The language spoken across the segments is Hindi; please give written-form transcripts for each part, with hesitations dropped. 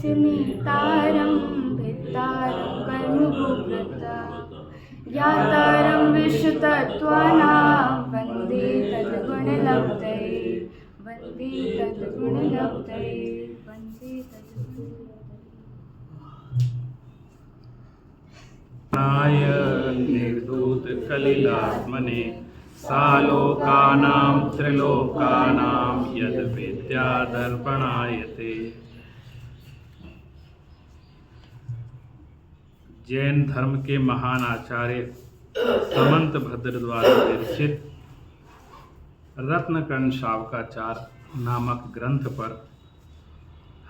तस्य नेतारं भित्तारं कर्मभूव्रता ज्ञातारं विश्वतत्त्वानां वन्दे तद्गुणलब्धये वन्दे तद्गुणलब्धये वन्दे तद्गुणलब्धये। निर्धूत कलिलात्मने सालोकानां त्रिलोकानां यद विद्यादर्पणायते। जैन धर्म के महान आचार्य समंत भद्र द्वारा विरचित रत्नकर्ण शावकाचार नामक ग्रंथ पर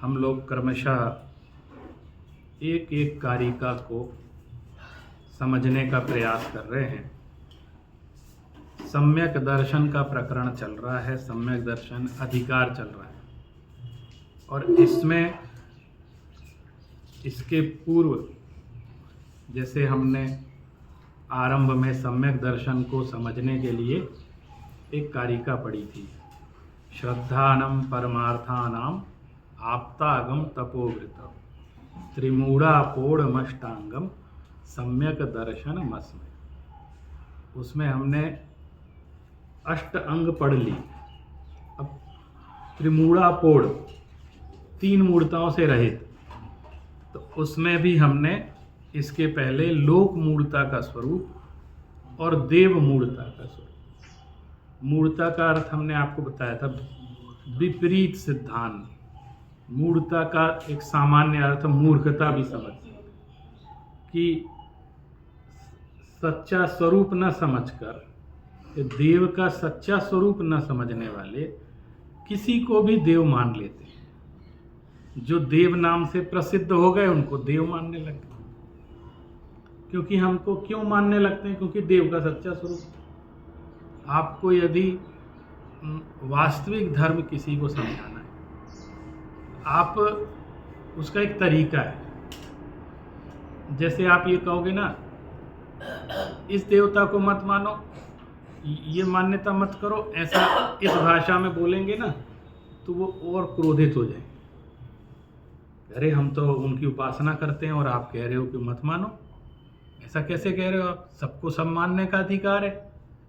हम लोग क्रमशः एक एक कारिका को समझने का प्रयास कर रहे हैं। सम्यक दर्शन का प्रकरण चल रहा है, सम्यक दर्शन अधिकार चल रहा है, और इसमें इसके पूर्व जैसे हमने आरंभ में सम्यक दर्शन को समझने के लिए एक कारिका पढ़ी थी, श्रद्धानम परमार्थानाम आप्तागम तपोवृतम त्रिमूढ़ापोढ़मष्टांगम सम्यक दर्शन मस्मय। उसमें हमने अष्ट अंग पढ़ ली। अब त्रिमूढ़ापोढ़, तीन मूर्ताओं से रहित, तो उसमें भी हमने इसके पहले लोक मूर्ता का स्वरूप और देव मूर्ता का स्वरूप। मूर्ता का अर्थ हमने आपको बताया था विपरीत सिद्धांत। मूर्ता का एक सामान्य अर्थ मूर्खता भी समझ कि सच्चा स्वरूप न समझकर, देव का सच्चा स्वरूप न समझने वाले किसी को भी देव मान लेते हैं। जो देव नाम से प्रसिद्ध हो गए उनको देव मानने लगते हैं। क्योंकि हमको क्यों मानने लगते हैं? क्योंकि देव का सच्चा स्वरूप। आपको यदि वास्तविक धर्म किसी को समझाना है, आप उसका एक तरीका है। जैसे आप ये कहोगे ना, इस देवता को मत मानो, ये मान्यता मत करो, ऐसा इस भाषा में बोलेंगे ना तो वो और क्रोधित हो जाएंगे। अरे हम तो उनकी उपासना करते हैं और आप कह रहे हो कि मत मानो, ऐसा कैसे कह रहे हो आप? सबको सब मानने का अधिकार है,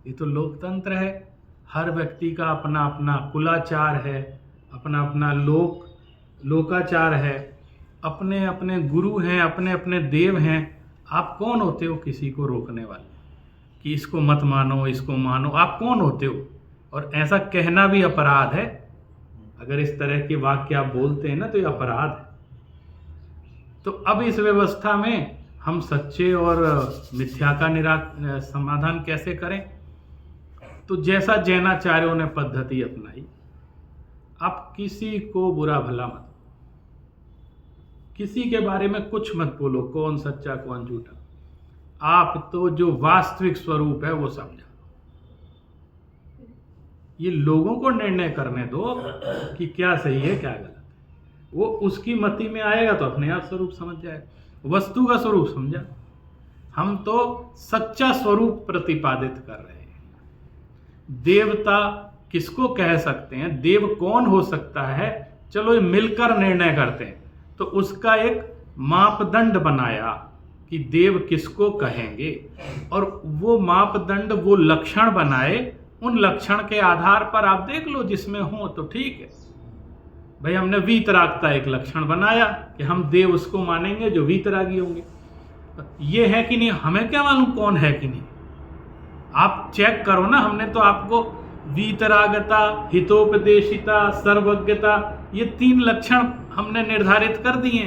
ये तो लोकतंत्र है। हर व्यक्ति का अपना अपना कुलाचार है, अपना अपना लोकाचार है, अपने अपने गुरु हैं, अपने अपने देव हैं। आप कौन होते हो किसी को रोकने वाले कि इसको मत मानो, इसको मानो? आप कौन होते हो? और ऐसा कहना भी अपराध है। अगर इस तरह के वाक्य आप बोलते हैं ना तो ये अपराध है। तो अब इस व्यवस्था में हम सच्चे और मिथ्या का समाधान कैसे करें? तो जैसा जैनाचार्यों ने पद्धति अपनाई, आप किसी को बुरा भला मत, किसी के बारे में कुछ मत बोलो, कौन सच्चा कौन झूठा। आप तो जो वास्तविक स्वरूप है वो समझा। ये लोगों को निर्णय करने दो कि क्या सही है क्या गलत है। वो उसकी मति में आएगा तो अपने आप स्वरूप समझ जाएगा, वस्तु का स्वरूप समझा। हम तो सच्चा स्वरूप प्रतिपादित कर रहे हैं। देवता किसको कह सकते हैं, देव कौन हो सकता है, चलो ये मिलकर निर्णय करते हैं। तो उसका एक मापदंड बनाया कि देव किसको कहेंगे, और वो मापदंड, वो लक्षण बनाए। उन लक्षण के आधार पर आप देख लो, जिसमें हो तो ठीक है। भाई हमने वीतरागता एक लक्षण बनाया कि हम देव उसको मानेंगे जो वीतरागी होंगे। ये है कि नहीं, हमें क्या मालूम कौन है कि नहीं। आप चेक करो ना, हमने तो आपको वीतरागता, हितोपदेशिता, सर्वज्ञता, ये तीन लक्षण हमने निर्धारित कर दिए।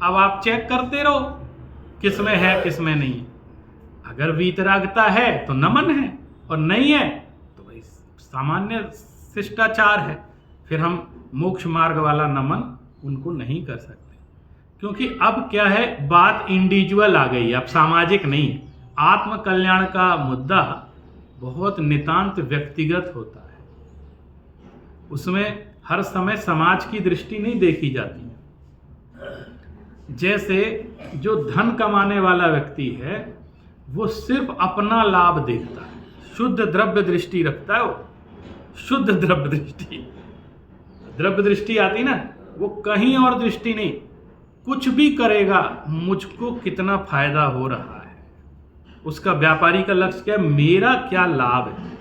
अब आप चेक करते रहो किसमें है किसमें नहीं है। अगर वीतरागता है तो नमन है, और नहीं है तो भाई सामान्य शिष्टाचार है। फिर हम मोक्ष मार्ग वाला नमन उनको नहीं कर सकते, क्योंकि अब क्या है, बात इंडिविजुअल आ गई, अब सामाजिक नहीं है। आत्म कल्याण का मुद्दा बहुत नितांत व्यक्तिगत होता है। उसमें हर समय समाज की दृष्टि नहीं देखी जाती। जैसे जो धन कमाने वाला व्यक्ति है वो सिर्फ अपना लाभ देखता है, शुद्ध द्रव्य दृष्टि रखता है। वो शुद्ध द्रव्य दृष्टि, द्रव्य दृष्टि आती ना, वो कहीं और दृष्टि नहीं। कुछ भी करेगा मुझको कितना फायदा हो रहा है, उसका व्यापारी का लक्ष्य क्या है, मेरा क्या लाभ है।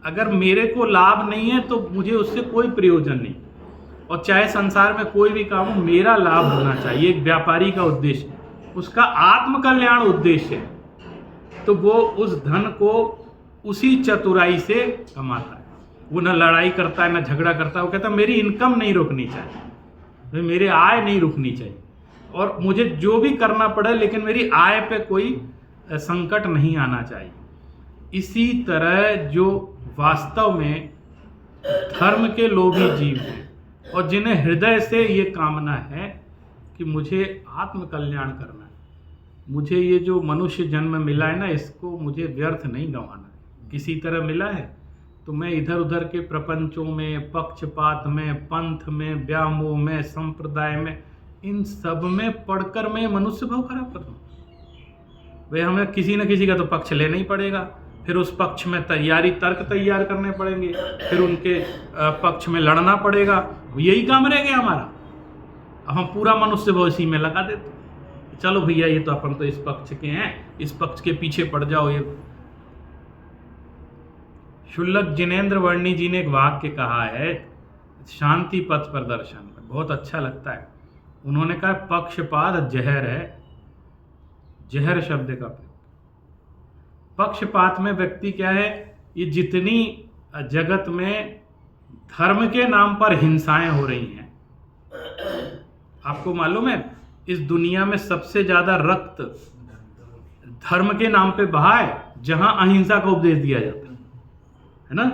अगर मेरे को लाभ नहीं है तो मुझे उससे कोई प्रयोजन नहीं। और चाहे संसार में कोई भी काम हो, मेरा लाभ होना चाहिए, एक व्यापारी का उद्देश्य है, उसका आत्म कल्याण उद्देश्य है, तो वो उस धन को उसी चतुराई से कमाता है। वो न लड़ाई करता है, न झगड़ा करता है। वो कहता है मेरी इनकम नहीं रुकनी चाहिए, मेरे आय नहीं रुकनी चाहिए, और मुझे जो भी करना पड़े लेकिन मेरी आय पे कोई संकट नहीं आना चाहिए। इसी तरह जो वास्तव में धर्म के लोभी जीव हैं और जिन्हें हृदय से ये कामना है कि मुझे आत्म कल्याण करना है, मुझे ये जो मनुष्य जन्म मिला है ना, इसको मुझे व्यर्थ नहीं गंवाना है। किसी तरह मिला है तो मैं इधर उधर के प्रपंचों में, पक्षपात में, पंथ में, व्यामोह में, संप्रदाय में, इन सब में पढ़कर मैं मनुष्य भाव खराब कर दूँ। भाई हमें किसी न किसी का तो पक्ष लेना ही पड़ेगा, फिर उस पक्ष में तर्क तैयार करने पड़ेंगे, फिर उनके पक्ष में लड़ना पड़ेगा। यही काम रह गया हमारा। अब हम पूरा मनुष्य भाव इसी में लगा देते, चलो भैया ये तो अपन तो इस पक्ष के हैं, इस पक्ष के पीछे पड़ जाओ। ये शुल्लक जिनेन्द्र वर्णी जी ने एक वाक्य कहा है शांति पथ प्रदर्शन में, बहुत अच्छा लगता है। उन्होंने कहा पक्षपात जहर है, जहर शब्द का प्रयोग। पक्षपात में व्यक्ति क्या है, ये जितनी जगत में धर्म के नाम पर हिंसाएं हो रही हैं, आपको मालूम है इस दुनिया में सबसे ज्यादा रक्त धर्म के नाम पे बहा है जहां अहिंसा का उपदेश दिया जाता है ना।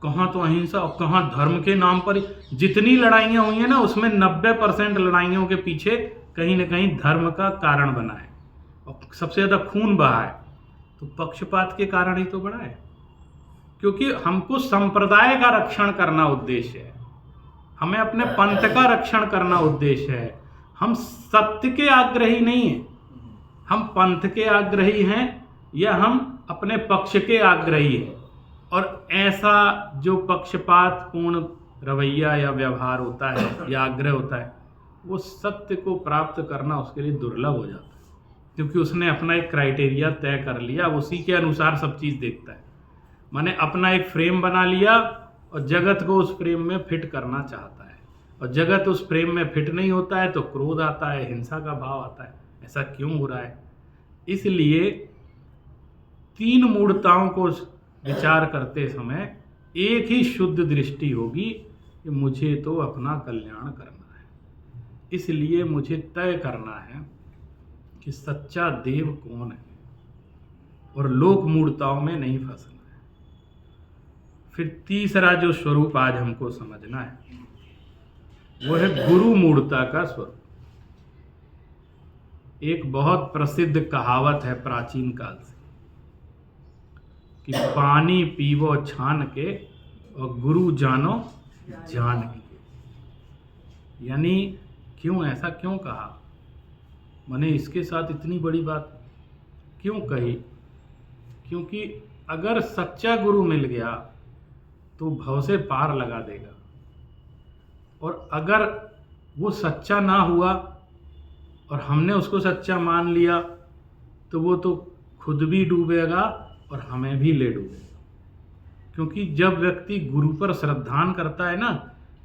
कहाँ तो अहिंसा और कहाँ धर्म के नाम पर जितनी लड़ाइयाँ हुई हैं ना, उसमें 90% लड़ाइयों के पीछे कहीं ना कहीं धर्म का कारण बना है और सबसे ज़्यादा खून बहा है। तो पक्षपात के कारण ही तो बड़ा है, क्योंकि हमको संप्रदाय का रक्षण करना उद्देश्य है, हमें अपने पंथ का रक्षण करना उद्देश्य है। हम सत्य के आग्रही नहीं हैं, हम पंथ के आग्रही हैं या हम अपने पक्ष के आग्रही हैं। और ऐसा जो पक्षपात पूर्ण रवैया या व्यवहार होता है या आग्रह होता है, वो सत्य को प्राप्त करना उसके लिए दुर्लभ हो जाता है, क्योंकि उसने अपना एक क्राइटेरिया तय कर लिया, उसी के अनुसार सब चीज़ देखता है। माने अपना एक फ्रेम बना लिया और जगत को उस फ्रेम में फिट करना चाहता है, और जगत उस फ्रेम में फिट नहीं होता है तो क्रोध आता है, हिंसा का भाव आता है। ऐसा क्यों हो रहा है? इसलिए 3 मूढ़ताओं को विचार करते समय एक ही शुद्ध दृष्टि होगी कि मुझे तो अपना कल्याण करना है, इसलिए मुझे तय करना है कि सच्चा देव कौन है और लोक मूढ़ताओं में नहीं फंसना है। फिर तीसरा जो स्वरूप आज हमको समझना है वो है गुरु मूढ़ता का स्वरूप। एक बहुत प्रसिद्ध कहावत है प्राचीन काल से कि पानी पीवो छान के और गुरु जानो जान के। यानी क्यों ऐसा क्यों कहा, मैंने इसके साथ इतनी बड़ी बात क्यों कही? क्योंकि अगर सच्चा गुरु मिल गया तो भव से पार लगा देगा, और अगर वो सच्चा ना हुआ और हमने उसको सच्चा मान लिया तो वो तो खुद भी डूबेगा और हमें भी ले डूबेगा। क्योंकि जब व्यक्ति गुरु पर श्रद्धान करता है ना,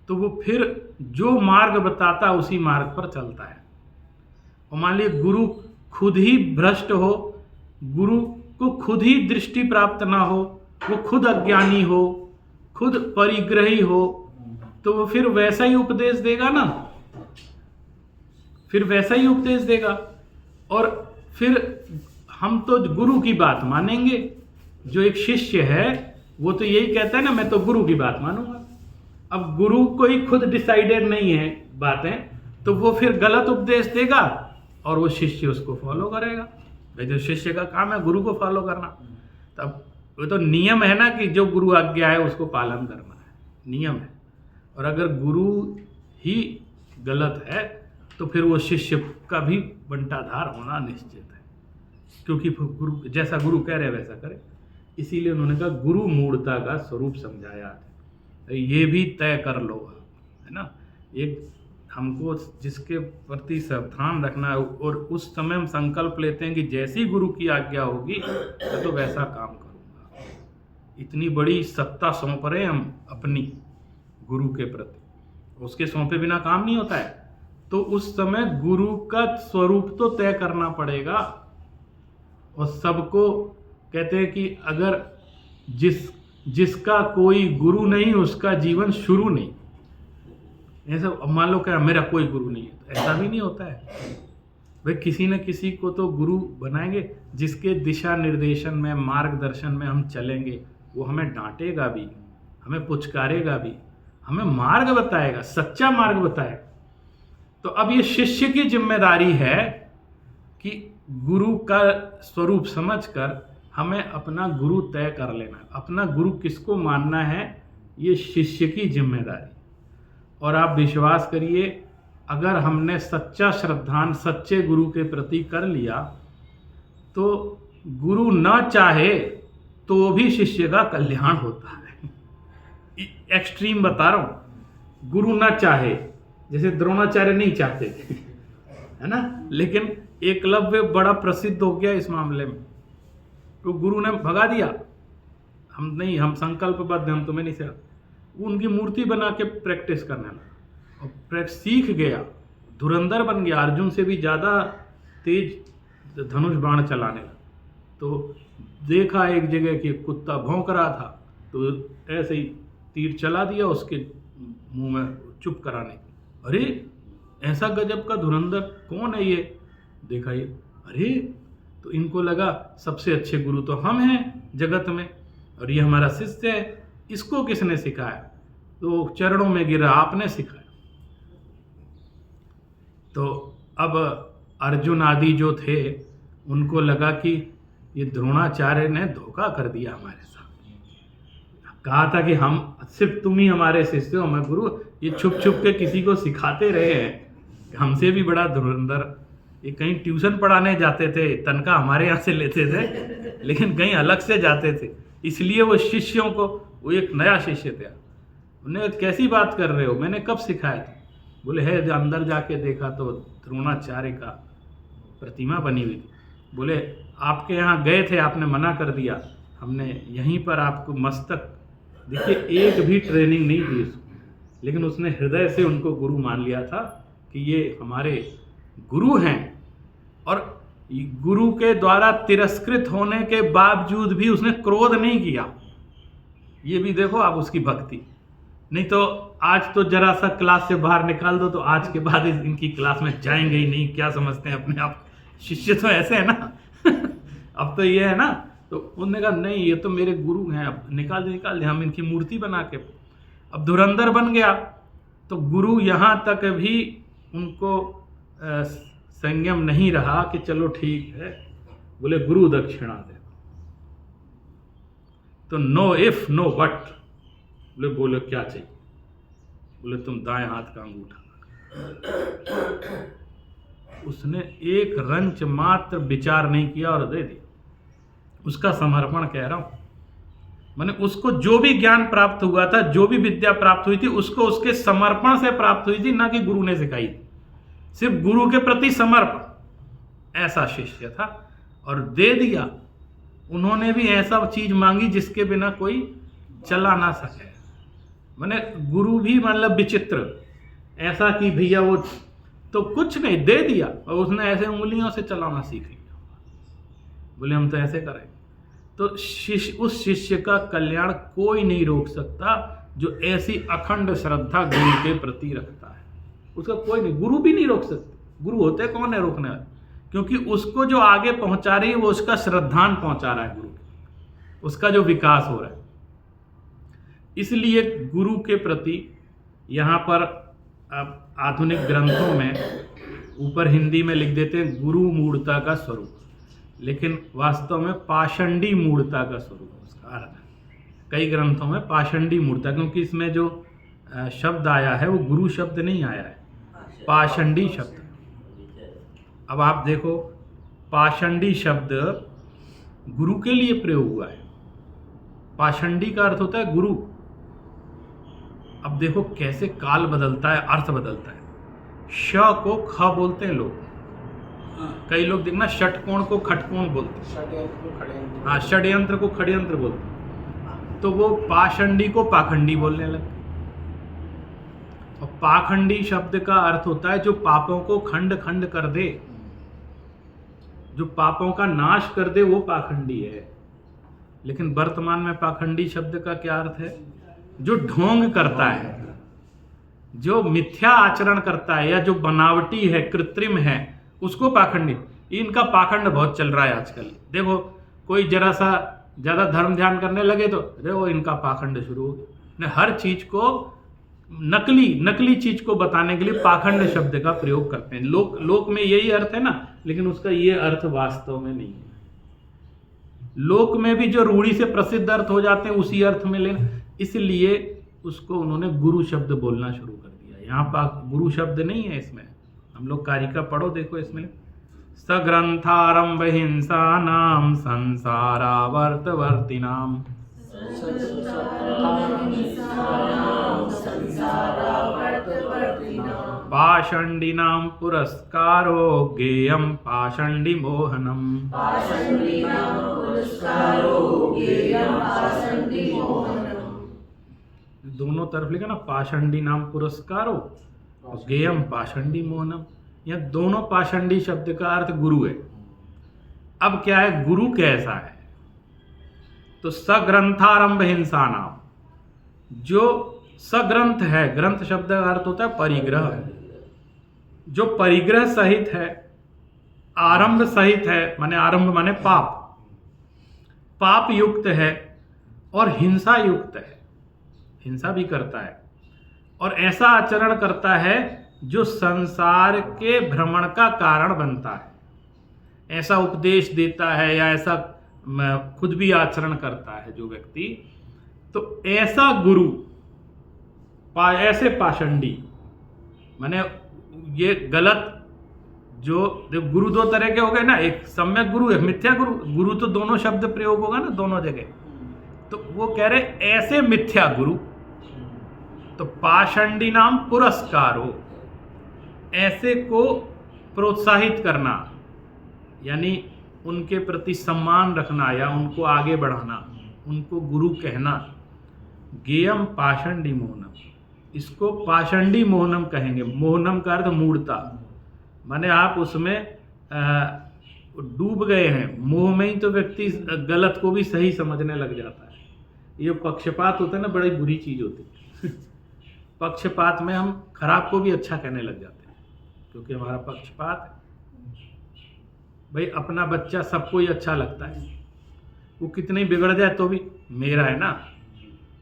तो वो फिर जो मार्ग बताता उसी मार्ग पर चलता है। और मान लीजिए गुरु खुद ही भ्रष्ट हो, गुरु को खुद ही दृष्टि प्राप्त ना हो, वो खुद अज्ञानी हो, खुद परिग्रही हो, तो वो फिर वैसा ही उपदेश देगा ना, फिर वैसा ही उपदेश देगा। और फिर हम तो गुरु की बात मानेंगे, जो एक शिष्य है वो तो यही कहता है ना मैं तो गुरु की बात मानूंगा। अब गुरु कोई खुद डिसाइडेड नहीं है बातें, तो वो फिर गलत उपदेश देगा और वो शिष्य उसको फॉलो करेगा। भाई जो शिष्य का काम है गुरु को फॉलो करना, तब वो तो नियम है ना कि जो गुरु आज्ञा है उसको पालन करना है, नियम है। और अगर गुरु ही गलत है तो फिर वो शिष्य का भी बंटाधार होना निश्चित है, क्योंकि गुरु जैसा गुरु कह रहे वैसा करे। इसीलिए उन्होंने कहा गुरु मूढ़ता का स्वरूप समझाया है, ये भी तय कर लो, है ना। एक हमको जिसके प्रति सावधान रखना है, और उस समय हम संकल्प लेते हैं कि जैसी गुरु की आज्ञा होगी मैं तो वैसा काम करूँगा। इतनी बड़ी सत्ता सौंप रहे हैं हम अपनी गुरु के प्रति, उसके सौंपे बिना काम नहीं होता है। तो उस समय गुरु का स्वरूप तो तय करना पड़ेगा। और सबको कहते हैं कि अगर जिसका कोई गुरु नहीं उसका जीवन शुरू नहीं। ऐसा मान लो क्या मेरा कोई गुरु नहीं है, तो ऐसा भी नहीं होता है भाई। किसी न किसी को तो गुरु बनाएंगे, जिसके दिशा निर्देशन में, मार्गदर्शन में हम चलेंगे। वो हमें डांटेगा भी, हमें पुचकारेगा भी, हमें मार्ग बताएगा, सच्चा मार्ग बताएगा। तो अब ये शिष्य की जिम्मेदारी है कि गुरु का स्वरूप समझकर हमें अपना गुरु तय कर लेना। अपना गुरु किसको मानना है, ये शिष्य की जिम्मेदारी। और आप विश्वास करिए, अगर हमने सच्चा श्रद्धान सच्चे गुरु के प्रति कर लिया, तो गुरु न चाहे तो भी शिष्य का कल्याण होता है। एक्सट्रीम बता रहा हूं, गुरु न चाहे, जैसे द्रोणाचार्य नहीं चाहते थे, है ना, लेकिन एकलव्य बड़ा प्रसिद्ध हो गया इस मामले में। तो गुरु ने भगा दिया, हम संकल्पबद्ध, हम तुम्हें नहीं सिखाते। उनकी मूर्ति बना के प्रैक्टिस करने लगा और सीख गया, धुरंधर बन गया, अर्जुन से भी ज़्यादा तेज धनुष बाण चलाने लगा। तो देखा एक जगह कि कुत्ता भौंक रहा था, तो ऐसे ही तीर चला दिया उसके मुंह में चुप कराने की। अरे ऐसा गजब का धुरंधर कौन है ये, देखा ये, अरे तो इनको लगा सबसे अच्छे गुरु तो हम हैं जगत में, और ये हमारा शिष्य है, इसको किसने सिखाया? तो चरणों में गिरा, आपने सिखाया। तो अब अर्जुन आदि जो थे उनको लगा कि ये द्रोणाचार्य ने धोखा कर दिया हमारे साथ। कहा था कि हम सिर्फ तुम ही हमारे शिष्य हो, मैं गुरु। ये छुप छुप के किसी को सिखाते रहे हैं, हमसे भी बड़ा धुरंधर। ये कहीं ट्यूशन पढ़ाने जाते थे, तनख्वाह हमारे यहाँ से लेते थे, लेकिन कहीं अलग से जाते थे। इसलिए वो शिष्यों को, वो एक नया शिष्य था, उन्हें कैसी बात कर रहे हो, मैंने कब सिखाया था? बोले है, अंदर जाके देखा तो द्रोणाचार्य का प्रतिमा बनी हुई थी। बोले आपके यहाँ गए थे, आपने मना कर दिया, हमने यहीं पर आपको मस्तक, देखिए एक भी ट्रेनिंग नहीं दी उसको, लेकिन उसने हृदय से उनको गुरु मान लिया था कि ये हमारे गुरु हैं। और गुरु के द्वारा तिरस्कृत होने के बावजूद भी उसने क्रोध नहीं किया। ये भी देखो आप उसकी भक्ति। नहीं तो आज तो जरा सा क्लास से बाहर निकाल दो तो आज के बाद इनकी क्लास में जाएंगे ही नहीं, क्या समझते हैं अपने आप, शिष्य तो ऐसे है ना अब तो ये है ना। तो उन्होंने कहा नहीं, ये तो मेरे गुरु हैं, अब निकाल दे, हम इनकी मूर्ति बना के। अब धुरंधर बन गया, तो गुरु यहाँ तक भी उनको संयम नहीं रहा कि चलो ठीक है, बोले गुरु दक्षिणा दे। तो नो इफ नो बट, बोले क्या चाहिए? बोले तुम दाएं हाथ का अंगूठा। उसने एक रंच मात्र विचार नहीं किया और दे दिया। उसका समर्पण कह रहा हूं, मैंने उसको जो भी ज्ञान प्राप्त हुआ था, जो भी विद्या प्राप्त हुई थी, उसको उसके समर्पण से प्राप्त हुई थी, ना कि गुरु ने सिखाई थी। सिर्फ गुरु के प्रति समर्पण, ऐसा शिष्य था। और दे दिया। उन्होंने भी ऐसा चीज मांगी जिसके बिना कोई चला ना सके। मैंने गुरु भी मतलब विचित्र, ऐसा कि भैया वो तो कुछ नहीं, दे दिया, और उसने ऐसे उंगलियों से चलाना सीख लिया। बोले हम तो ऐसे करेंगे। तो उस शिष्य का कल्याण कोई नहीं रोक सकता जो ऐसी अखंड श्रद्धा गुरु के प्रति रखता है। उसका कोई नहीं, गुरु भी नहीं रोक सकते। गुरु होते कौन है रोकने वाले? क्योंकि उसको जो आगे पहुंचा रही है वो उसका श्रद्धान पहुंचा रहा है, गुरु, उसका जो विकास हो रहा है। इसलिए गुरु के प्रति यहाँ पर आधुनिक ग्रंथों में ऊपर हिंदी में लिख देते हैं गुरु मूढ़ता का स्वरूप, लेकिन वास्तव में पाषंडी मूढ़ता का स्वरूप उसका अर्थ है। कई ग्रंथों में पाषंडी मूढ़ता, क्योंकि इसमें जो शब्द आया है वो गुरु शब्द नहीं आया है, पाषंडी शब्द। अब आप देखो, पाषंडी शब्द गुरु के लिए प्रयोग हुआ है। पाषंडी का अर्थ होता है गुरु। अब देखो कैसे काल बदलता है, अर्थ बदलता है। श को ख बोलते हैं लोग, कई लोग देखना षटकोण को खटकोण बोलते हैं, हाँ षड्यंत्र को खड्यंत्र बोलते हैं। तो वो पाषंडी को पाखंडी बोलने लगे। और पाखंडी शब्द का अर्थ होता है जो पापों को खंड खंड कर दे, जो पापों का नाश कर दे, वो पाखंडी है। लेकिन वर्तमान में पाखंडी शब्द का क्या अर्थ है? जो ढोंग करता है, जो मिथ्या आचरण करता है, या जो बनावटी है, कृत्रिम है, उसको पाखंडी। इनका पाखंड बहुत चल रहा है आजकल। देखो कोई जरा सा ज्यादा धर्म ध्यान करने लगे तो देखो इनका पाखंड शुरू हो गया। हर चीज को नकली चीज को बताने के लिए पाखंड शब्द का प्रयोग करते हैं। लोक में यही अर्थ है ना, लेकिन उसका ये अर्थ वास्तव में नहीं है। लोक में भी जो रूढ़ी से प्रसिद्ध अर्थ हो जाते हैं उसी अर्थ में लेना, इसलिए उसको उन्होंने गुरु शब्द बोलना शुरू कर दिया। यहाँ पर गुरु शब्द नहीं है इसमें। हम लोग कारिका पढ़ो, देखो इसमें सग्रंथारंभ हिंसा नाम संसारावर्तवर्तिनाम पाषंडिनां पुरस्कारो गेयं पाषंडी मोहनम। दोनों तरफ लिखा ना, पाषंडी नाम पुरस्कारो गेयम पाषंडी मोहनम। यह दोनों पाषंडी शब्द का अर्थ गुरु है। अब क्या है, गुरु कैसा है? तो सग्रंथारंभ हिंसा नाम, जो सग्रंथ है, ग्रंथ शब्द का अर्थ होता है परिग्रह, जो परिग्रह सहित है, आरंभ सहित है, माने आरंभ माने पाप युक्त है और हिंसा युक्त है, हिंसा भी करता है, और ऐसा आचरण करता है जो संसार के भ्रमण का कारण बनता है। ऐसा उपदेश देता है या ऐसा खुद भी आचरण करता है जो व्यक्ति, तो ऐसा गुरु, ऐसे पाषंडी, माने ये गलत, जो गुरु दो तरह के हो गए ना, एक सम्यक गुरु, एक मिथ्या गुरु। गुरु तो दोनों शब्द प्रयोग होगा ना दोनों जगह। तो वो कह रहे ऐसे मिथ्या गुरु, तो पाषंडी नाम पुरस्कारो, ऐसे को प्रोत्साहित करना, यानी उनके प्रति सम्मान रखना या उनको आगे बढ़ाना, उनको गुरु कहना। गेयम पाषंडी मोहनम, इसको पाषंडी मोहनम कहेंगे। मोहनम का अर्थ मूढ़ता, माने आप उसमें डूब गए हैं, मोह में ही तो व्यक्ति गलत को भी सही समझने लग जाता है। ये पक्षपात होता है ना, बड़ी बुरी चीज होती है। पक्षपात में हम खराब को भी अच्छा कहने लग जाते हैं, क्योंकि हमारा पक्षपात है। भाई अपना बच्चा सबको ही अच्छा लगता है, वो कितने बिगड़ जाए तो भी मेरा है ना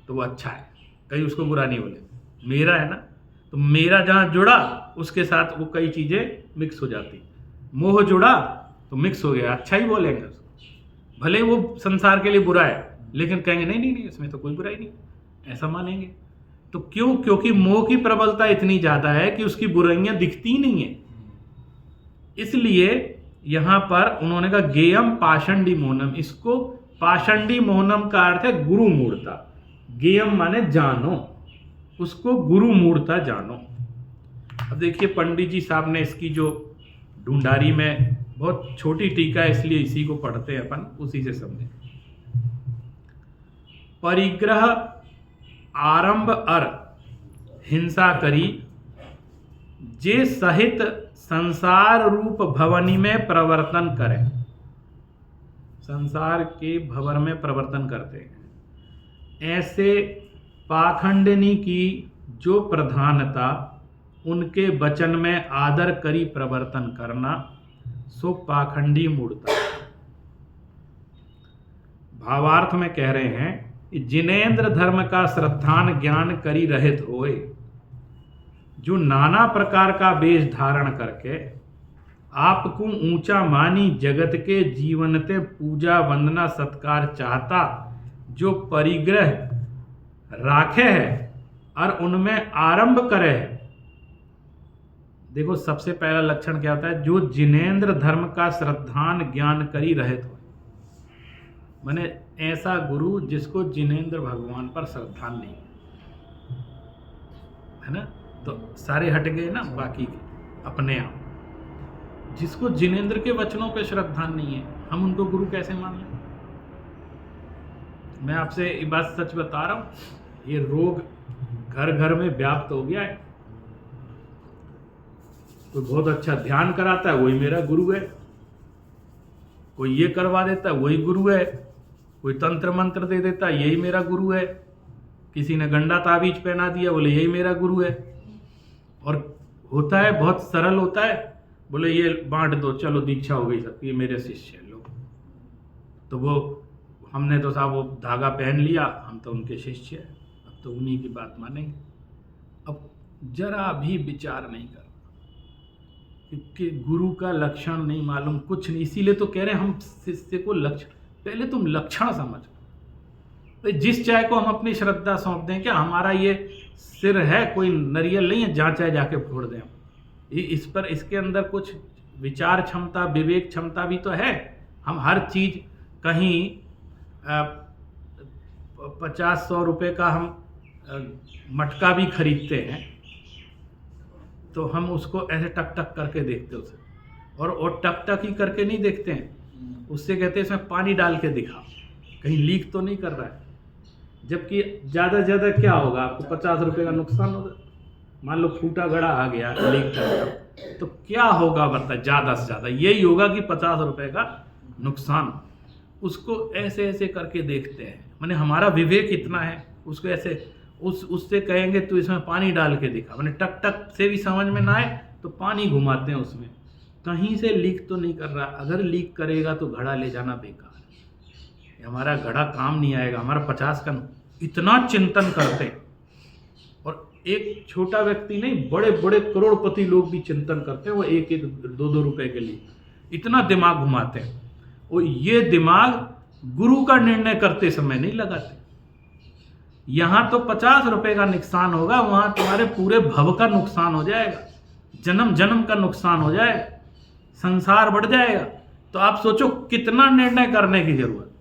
तो वो अच्छा है, कहीं उसको बुरा नहीं बोले। मेरा है ना, तो मेरा जहाँ जुड़ा उसके साथ वो कई चीज़ें मिक्स हो जाती। मोह जुड़ा तो मिक्स हो गया, अच्छा ही बोलेंगे उसको, भले वो संसार के लिए बुरा है, लेकिन कहेंगे नहीं नहीं नहीं इसमें तो कोई बुराई नहीं, ऐसा मानेंगे। तो क्यों? क्योंकि मोह की प्रबलता इतनी ज़्यादा है कि उसकी बुराइयाँ दिखती ही नहीं है। इसलिए यहाँ पर उन्होंने कहा गेयम पाषंडी मोहनम, इसको पाषंडी मोहनम का अर्थ है गुरु मूढ़ता। गेयम माने जानो, उसको गुरु मूढ़ता जानो। अब देखिए पंडित जी साहब ने इसकी जो ढूंढारी में बहुत छोटी टीका है, इसलिए इसी को पढ़ते हैं अपन, उसी से समझे। परिग्रह आरंभ अर हिंसा करी, जे सहित संसार रूप भवनी में प्रवर्तन करें। संसार के भवन में प्रवर्तन करते हैं, ऐसे पाखंडनी की जो प्रधानता, उनके वचन में आदर करी प्रवर्तन करना, सो पाखंडी मूढ़ता। भावार्थ में कह रहे हैं कि जिनेन्द्र धर्म का श्रद्धान ज्ञान करी रहित होए, जो नाना प्रकार का वेश धारण करके आपको ऊंचा मानी जगत के जीवनते पूजा वंदना सत्कार चाहता, जो परिग्रह राखे है और उनमें आरंभ करे है। देखो सबसे पहला लक्षण क्या होता है? जो जिनेन्द्र धर्म का श्रद्धान ज्ञान करी रहित हो, माने ऐसा गुरु जिसको जिनेन्द्र भगवान पर श्रद्धा नहीं है ना, तो सारे हट गए ना बाकी के। अपने आप। जिसको जिनेंद्र के वचनों पे श्रद्धा नहीं है, हम उनको गुरु कैसे मान लें? मैं आपसे ये बात सच बता रहा हूं, ये रोग घर घर में व्याप्त हो गया है। कोई बहुत अच्छा ध्यान कराता है, वही मेरा गुरु है। कोई ये करवा देता है, वही गुरु है। कोई तंत्र मंत्र दे देता है, यही मेरा गुरु है। किसी ने गंडा ताबीज पहना दिया, बोले यही मेरा गुरु है। और होता है बहुत सरल होता है, बोले ये बांट दो, चलो दीक्षा हो गई सबकी, ये मेरे शिष्य हैं लोग। तो वो हमने तो साहब वो धागा पहन लिया, हम तो उनके शिष्य हैं, अब तो उन्हीं की बात मानेंगे। अब जरा भी विचार नहीं कर, क्योंकि गुरु का लक्षण नहीं मालूम, कुछ नहीं। इसीलिए तो कह रहे हैं हम शिष्य को लक्षण, पहले तुम लक्षण समझ। तो जिस चाय को हम अपनी श्रद्धा सौंप दें, क्या हमारा ये सिर है, कोई नरियल नहीं है जहाँ चाहे जाके फोड़ दें। इस पर इसके अंदर कुछ विचार क्षमता, विवेक क्षमता भी तो है। हम हर चीज कहीं 50-100 रुपए का हम मटका भी खरीदते हैं, तो हम उसको ऐसे टक टक करके देखते हैं उसे, और टक टक ही करके नहीं देखते हैं, उससे कहते हैं इसमें पानी डाल के दिखा, कहीं लीक तो नहीं कर रहा है। जबकि ज़्यादा से ज़्यादा क्या होगा, आपको 50 रुपये का नुकसान होगा। मान लो फूटा घड़ा आ गया, लीक कर गया, तो क्या होगा बता, ज़्यादा से ज़्यादा यही होगा कि 50 रुपये का नुकसान। उसको ऐसे ऐसे करके देखते हैं, माने हमारा विवेक इतना है, उसको ऐसे उससे कहेंगे तो इसमें पानी डाल के दिखा, माने टक टक से भी समझ में ना आए तो पानी घुमाते हैं उसमें, कहीं से लीक तो नहीं कर रहा। अगर लीक करेगा तो घड़ा ले जाना बेकार है, हमारा घड़ा काम नहीं आएगा। हमारा 50 का इतना चिंतन करते हैं, और एक छोटा व्यक्ति नहीं, बड़े बड़े करोड़पति लोग भी चिंतन करते हैं, वो 1-1, 2-2 रुपए के लिए इतना दिमाग घुमाते हैं। और ये दिमाग गुरु का निर्णय करते समय नहीं लगाते। यहां तो 50 रुपए का नुकसान होगा, वहां तुम्हारे पूरे भव का नुकसान हो जाएगा, जन्म जन्म का नुकसान हो जाएगा, संसार बढ़ जाएगा। तो आप सोचो कितना निर्णय करने की जरूरत।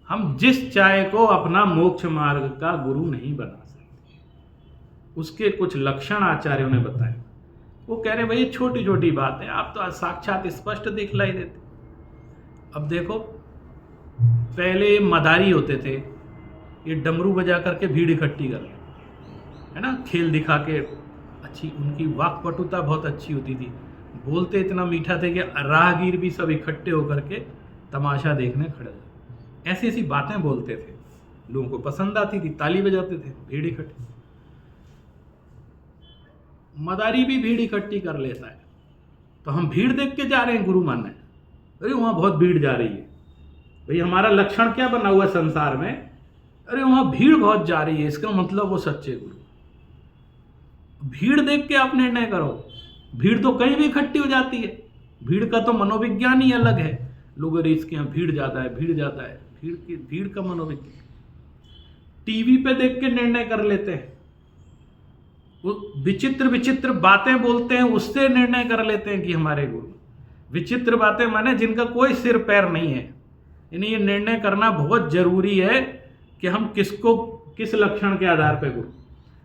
हम जिस चाय को अपना मोक्ष मार्ग का गुरु नहीं बना सकते, उसके कुछ लक्षण आचार्यों ने बताए। वो कह रहे भाई छोटी छोटी बात है, आप तो साक्षात स्पष्ट दिखलाई देते। अब देखो, पहले मदारी होते थे, ये डमरू बजा करके भीड़ इकट्ठी कर, है ना, खेल दिखा के। अच्छी उनकी वाक्पटुता बहुत अच्छी होती थी, बोलते इतना मीठा थे कि राहगीर भी सब इकट्ठे होकर के तमाशा देखने खड़े थे। ऐसी ऐसी बातें बोलते थे, लोगों को पसंद आती थी, ताली बजाते थे, भीड़ इकट्ठी। मदारी भी भीड़ इकट्ठी कर लेता है, तो हम भीड़ देख के जा रहे हैं गुरु मानने, अरे वहां बहुत भीड़ जा रही है। भाई हमारा लक्षण क्या बना हुआ है संसार में, अरे वहां भीड़ बहुत जा रही है, इसका मतलब वो सच्चे गुरु। भीड़ देख के आप निर्णय करो, भीड़ तो कहीं भी इकट्ठी हो जाती है, भीड़ का तो मनोविज्ञान ही अलग है। लोग अरे इसके यहाँ भीड़ ज्यादा है, भीड़ ज्यादा है, भीड़ का मनोविज्ञान। टीवी पे देख के निर्णय कर लेते हैं, वो विचित्र विचित्र बातें बोलते हैं, उससे निर्णय कर लेते हैं कि हमारे गुरु। विचित्र बातें माने जिनका कोई सिर पैर नहीं है। यानी ये निर्णय करना बहुत जरूरी है कि हम किसको किस लक्षण के आधार पर गुरु।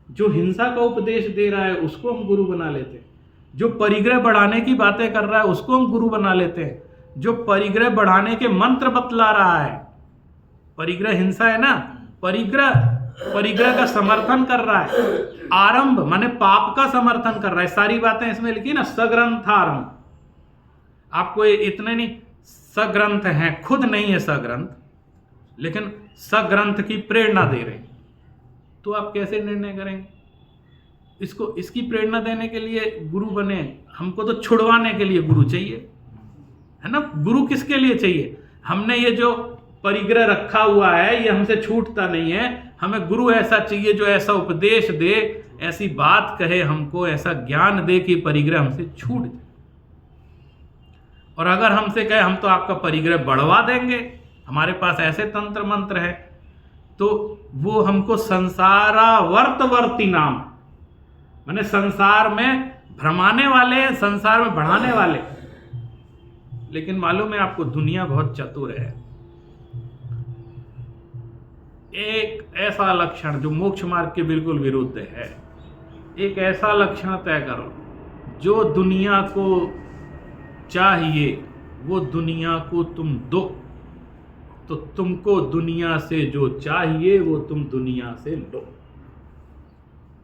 जो हिंसा का उपदेश दे रहा है उसको हम गुरु बना लेते हैं, जो परिग्रह बढ़ाने की बातें कर रहा है उसको हम गुरु बना लेते हैं, जो परिग्रह बढ़ाने के मंत्र बतला रहा है, परिग्रह हिंसा है ना, परिग्रह का समर्थन कर रहा है, आरंभ माने पाप का समर्थन कर रहा है, सारी बातें इसमें लिखी ना, सग्रंथारंभ। आपको इतने नहीं, सग्रंथ हैं, खुद नहीं है सग्रंथ, लेकिन सग्रंथ की प्रेरणा दे रहे हैं। तो आप कैसे निर्णय करेंगे? इसकी प्रेरणा देने के लिए गुरु बने, हमको तो छुड़वाने के लिए गुरु चाहिए, है ना। गुरु किसके लिए चाहिए? हमने ये जो परिग्रह रखा हुआ है ये हमसे छूटता नहीं है, हमें गुरु ऐसा चाहिए जो ऐसा उपदेश दे, ऐसी बात कहे हमको, ऐसा ज्ञान दे कि परिग्रह हमसे छूट जाए। और अगर हमसे कहे हम तो आपका परिग्रह बढ़वा देंगे, हमारे पास ऐसे तंत्र मंत्र है, तो वो हमको संसारावर्तवर्ती नाम, माने संसार में भ्रमाने वाले, संसार में बढ़ाने वाले। लेकिन मालूम है आपको, दुनिया बहुत चतुर है। एक ऐसा लक्षण जो मोक्ष मार्ग के बिल्कुल विरुद्ध है, एक ऐसा लक्षण तय करो जो दुनिया को चाहिए वो दुनिया को तुम दो, तो तुमको दुनिया से जो चाहिए वो तुम दुनिया से लो।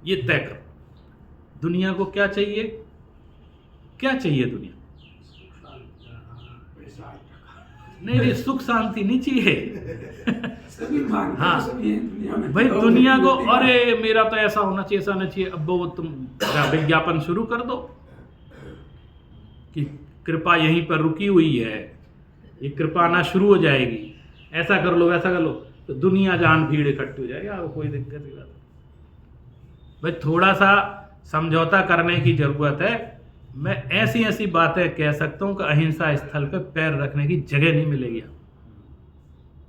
ये तय करो दुनिया को क्या चाहिए, क्या चाहिए दुनिया। नहीं, सुख शांति नहीं चाहिए। हाँ भाई, दुनिया को अरे मेरा तो ऐसा होना चाहिए, ऐसा होना चाहिए। अब वो तुम विज्ञापन शुरू कर दो कि कृपा यहीं पर रुकी हुई है, ये कृपा आना शुरू हो जाएगी, ऐसा कर लो वैसा कर लो, तो दुनिया जान भीड़ इकट्ठी हो जाएगी। आपको कोई दिक्कत की बात नहीं भाई, थोड़ा सा समझौता करने की जरूरत है। मैं ऐसी ऐसी बातें कह सकता हूं कि अहिंसा स्थल पे पैर रखने की जगह नहीं मिलेगी।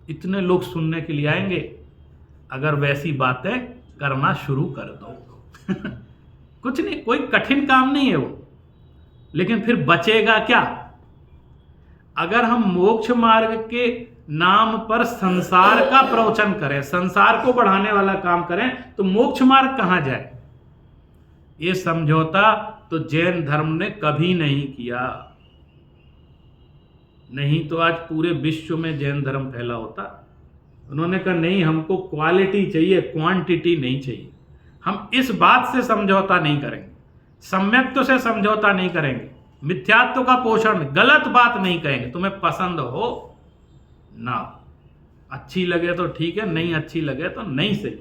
इतने लोग सुनने के लिए आएंगे अगर वैसी बातें करना शुरू कर दो। कुछ नहीं, कोई कठिन काम नहीं है वो, लेकिन फिर बचेगा क्या? अगर हम मोक्ष मार्ग के नाम पर संसार का प्रवचन करें, संसार को बढ़ाने वाला काम करें, तो मोक्ष मार्ग कहां जाए? ये समझौता तो जैन धर्म ने कभी नहीं किया, नहीं तो आज पूरे विश्व में जैन धर्म फैला होता। उन्होंने कहा नहीं, हमको क्वालिटी चाहिए, क्वांटिटी नहीं चाहिए। हम इस बात से समझौता नहीं करेंगे, सम्यक्त्व से समझौता नहीं करेंगे, मिथ्यात्व का पोषण, गलत बात नहीं कहेंगे। तुम्हें पसंद हो ना, अच्छी लगे तो ठीक है, नहीं अच्छी लगे तो नहीं सही,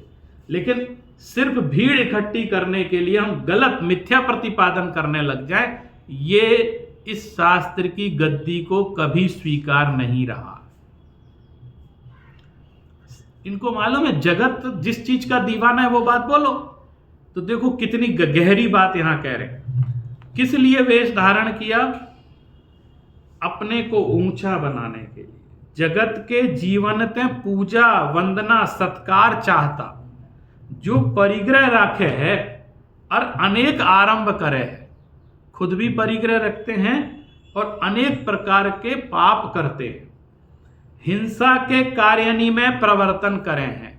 लेकिन सिर्फ भीड़ इकट्ठी करने के लिए हम गलत मिथ्या प्रतिपादन करने लग जाए, ये इस शास्त्र की गद्दी को कभी स्वीकार नहीं रहा। इनको मालूम है जगत जिस चीज का दीवाना है वो बात बोलो। तो देखो कितनी गहरी बात यहां कह रहे हैं। किस लिए वेश धारण किया? अपने को ऊंचा बनाने के लिए। जगत के जीवन ते पूजा वंदना सत्कार चाहता, जो परिग्रह रखे है और अनेक आरंभ करे है, खुद भी परिग्रह रखते हैं और अनेक प्रकार के पाप करते हैं, हिंसा के कार्यानी में प्रवर्तन करे हैं,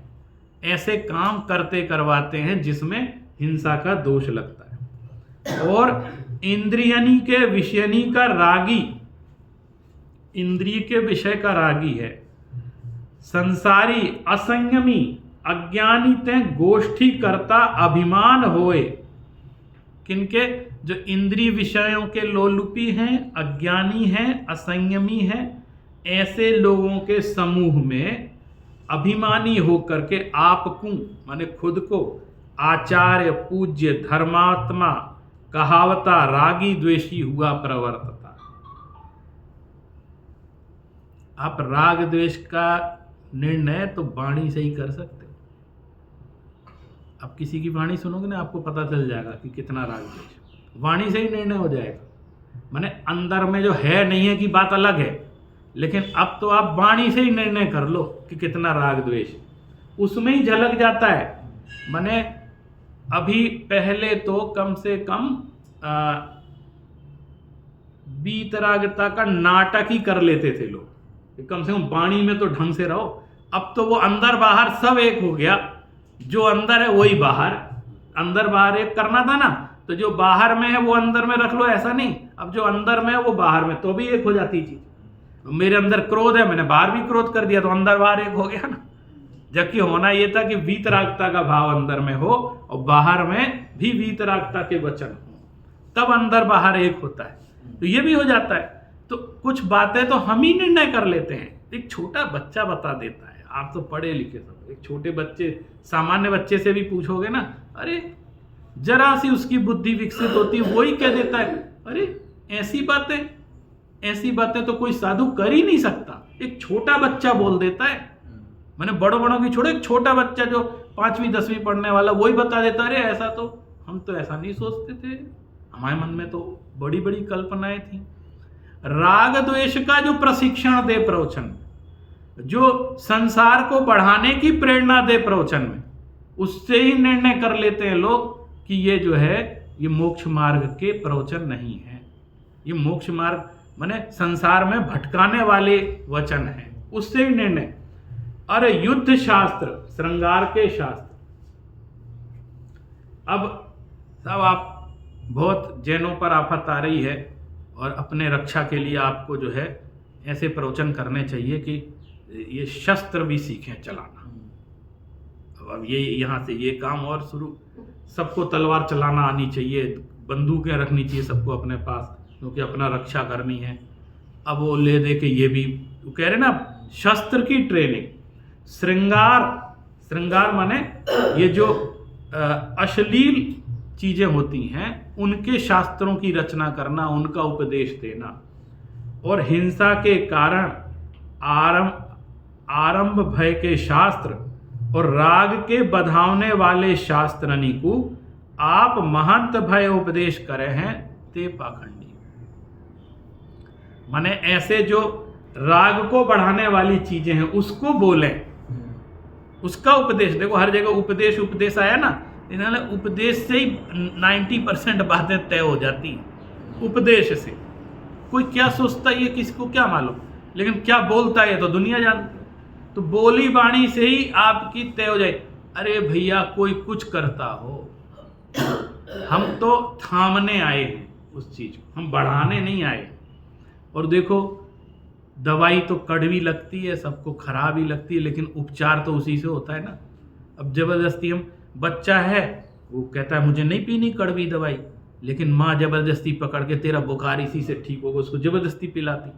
ऐसे काम करते करवाते हैं जिसमें हिंसा का दोष लगता है। और इंद्रियनी के विषयनी का रागी, इंद्रिय के विषय का रागी है, संसारी असंयमी अज्ञानी ते गोष्ठी करता अभिमान होए। किनके? जो इंद्रिय विषयों के लोलुपी हैं, अज्ञानी हैं, असंयमी हैं, ऐसे लोगों के समूह में अभिमानी होकर के आपको माने खुद को आचार्य पूज्य धर्मात्मा कहावता रागी द्वेषी हुआ प्रवर्तता। आप राग द्वेष का निर्णय तो वाणी से ही कर सकते हो। आप किसी की वाणी सुनोगे ना, आपको पता चल जाएगा कि कितना राग द्वेष, वाणी से ही निर्णय हो जाएगा। माने अंदर में जो है नहीं है की बात अलग है, लेकिन अब तो आप वाणी से ही निर्णय कर लो कि कितना राग द्वेष, उसमें ही झलक जाता है। माने अभी पहले तो कम से कम वीतरागता का नाटक ही कर लेते थे लोग, कम से कम वाणी में तो ढंग से रहो। अब तो वो अंदर बाहर सब एक हो गया, जो अंदर है वही बाहर, अंदर बाहर एक करना था ना, तो जो बाहर में है वो अंदर में रख लो, ऐसा नहीं। अब जो अंदर में है वो बाहर में, तो भी एक हो जाती चीज। मेरे अंदर क्रोध है, मैंने बाहर भी क्रोध कर दिया, तो अंदर बाहर एक हो गया ना। जबकि होना यह था कि वीतरागता का भाव अंदर में हो और बाहर में भी वीतरागता के वचन हो, तब अंदर बाहर एक होता है। तो ये भी हो जाता है। तो कुछ बातें तो हम ही निर्णय कर लेते हैं, एक छोटा बच्चा बता देता है। आप तो पढ़े लिखे सब, एक छोटे बच्चे, सामान्य बच्चे से भी पूछोगे ना, अरे जरा सी उसकी बुद्धि विकसित होती है, वही कह देता है अरे ऐसी बातें तो कोई साधु कर ही नहीं सकता। एक छोटा बच्चा बोल देता है। मैंने बड़ों की छोड़ो, एक छोटा बच्चा जो 5वीं 10वीं पढ़ने वाला, वही बता देता है अरे ऐसा तो हम तो ऐसा नहीं सोचते थे, हमारे मन में तो बड़ी बड़ी कल्पनाएं थी। राग द्वेष का जो प्रशिक्षण दे प्रवचन, जो संसार को बढ़ाने की प्रेरणा दे प्रवचन में, उससे ही निर्णय कर लेते हैं लोग कि ये जो है ये मोक्ष मार्ग के प्रवचन नहीं है, ये मोक्ष मार्ग माने संसार में भटकाने वाले वचन हैं, उससे ही निर्णय। अरे युद्ध शास्त्र, श्रृंगार के शास्त्र, अब तब आप बहुत जैनों पर आफत आ रही है और अपने रक्षा के लिए आपको जो है ऐसे प्रवचन करने चाहिए कि ये शस्त्र भी सीखें चलाना। अब ये यहाँ से ये काम और शुरू, सबको तलवार चलाना आनी चाहिए, बंदूकें रखनी चाहिए सबको अपने पास, क्योंकि अपना रक्षा करनी है। अब वो ले दे के ये भी वो कह रहे ना, शस्त्र की ट्रेनिंग, श्रृंगार माने ये जो अश्लील चीजें होती हैं उनके शास्त्रों की रचना करना, उनका उपदेश देना, और हिंसा के कारण आरंभ भय के शास्त्र और राग के बधावने वाले शास्त्रनी को आप महंत भय उपदेश करे हैं ते पाखंडी। माने ऐसे जो राग को बढ़ाने वाली चीजें हैं उसको बोले, उसका उपदेश। देखो हर जगह उपदेश आया ना, इन्होंने उपदेश से ही 90% बातें तय हो जाती हैं। उपदेश से कोई क्या सोचता है ये किसको क्या मालूम, लेकिन क्या बोलता है ये तो दुनिया जानती है। तो बोली बाणी से ही आपकी तय हो जाए। अरे भैया कोई कुछ करता हो, हम तो थामने आए हैं उस चीज को, हम बढ़ाने नहीं आए। और देखो दवाई तो कड़वी लगती है, सबको खराब ही लगती है, लेकिन उपचार तो उसी से होता है ना। अब जबरदस्ती हम, बच्चा है वो कहता है मुझे नहीं पीनी कड़वी दवाई, लेकिन माँ जबरदस्ती पकड़ के तेरा बुखार इसी से ठीक होगा उसको जबरदस्ती पिलाती।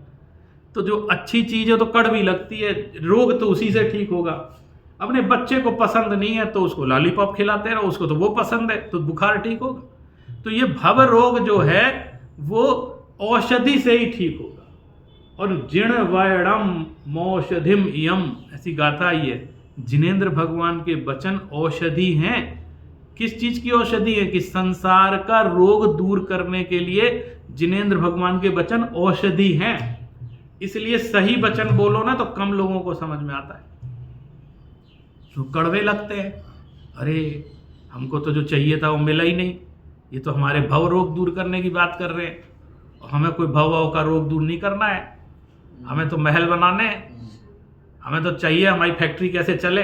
तो जो अच्छी चीज़ है तो कड़वी लगती है, रोग तो उसी से ठीक होगा। अपने बच्चे को पसंद नहीं है तो उसको लॉलीपॉप खिलाते रहो, उसको तो वो पसंद है तो बुखार ठीक होगा। तो ये भव रोग जो है वो औषधि से ही ठीक होगा। और जिण वयणम मौषधिम इयम, ऐसी गाथा ही है। जिनेंद्र भगवान के वचन औषधि हैं। किस चीज की औषधि है? कि संसार का रोग दूर करने के लिए जिनेंद्र भगवान के वचन औषधि हैं। इसलिए सही वचन बोलो ना तो कम लोगों को समझ में आता है, तो कड़वे लगते हैं। अरे हमको तो जो चाहिए था वो मिला ही नहीं, ये तो हमारे भव रोग दूर करने की बात कर रहे हैं, और हमें कोई भव का रोग दूर नहीं करना है। हमें तो महल बनाने हैं, हमें तो चाहिए हमारी फैक्ट्री कैसे चले,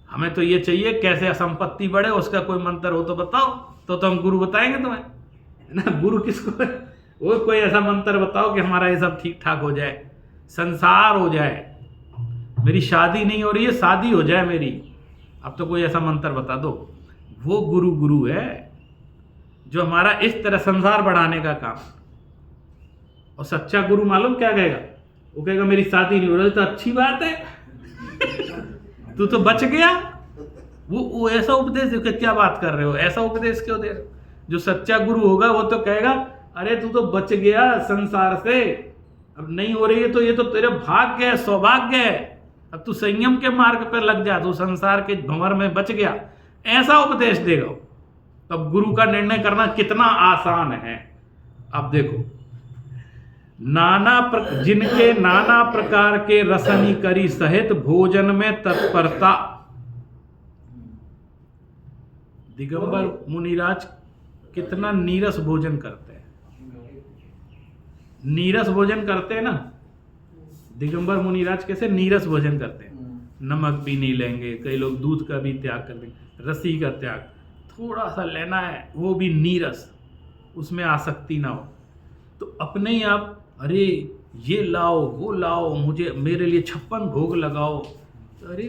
हमें तो ये चाहिए कैसे संपत्ति बढ़े, उसका कोई मंत्र हो तो बताओ, तो हम गुरु बताएंगे तुम्हें, है ना। गुरु किसको है? वो कोई ऐसा मंत्र बताओ कि हमारा ये सब ठीक ठाक हो जाए, संसार हो जाए, मेरी शादी नहीं हो रही है शादी हो जाए मेरी। अब तो कोई ऐसा मंत्र बता दो। वो गुरु है जो हमारा इस तरह संसार बढ़ाने का काम। और सच्चा गुरु मालूम क्या कहेगा? वो कहेगा मेरी शादी नहीं हो रही, तो अच्छी बात है तू तो बच गया। वो ऐसा उपदेश दे, क्या बात कर रहे हो, ऐसा उपदेश क्यों दे रहे हो? जो सच्चा गुरु होगा वो तो कहेगा अरे तू तो बच गया संसार से, अब नहीं हो रही है तो ये तो तेरे भाग्य है, सौभाग्य है, अब तू संयम के मार्ग पर लग जा, तू संसार के भंवर में बच गया। ऐसा उपदेश देगा। तब गुरु का निर्णय करना कितना आसान है। अब देखो, जिनके नाना प्रकार के रसनी करी सहित भोजन में तत्परता। दिगंबर मुनिराज कितना नीरस भोजन करते हैं, नीरस भोजन करते हैं ना। दिगंबर मुनिराज कैसे नीरस भोजन करते हैं, नमक भी नहीं लेंगे, कई लोग दूध का भी त्याग कर देंगे, रसी का त्याग, थोड़ा सा लेना है वो भी नीरस, उसमें आसक्ति ना हो। तो अपने ही आप अरे ये लाओ वो लाओ, मुझे मेरे लिए 56 भोग लगाओ। अरे